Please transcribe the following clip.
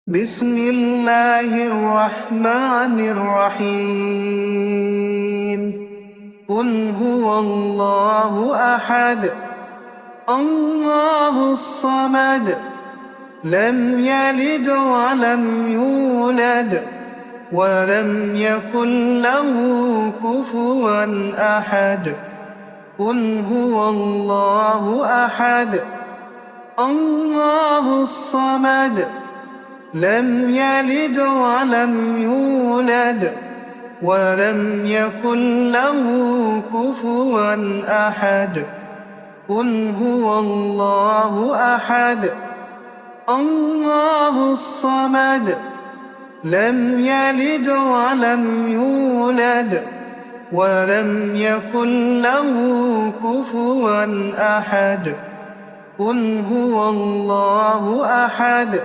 بسم الله الرحمن الرحيم قل هو الله أحد الله الصمد لم يلد ولم يولد ولم يكن له كفوا أحد قل هو الله أحد الله الصمد لم يلد ولم يولد ولم يكن له كفوا أحد قل هو الله أحد الله الصمد لم يلد ولم يولد ولم يكن له كفوا أحد قل هو الله أحد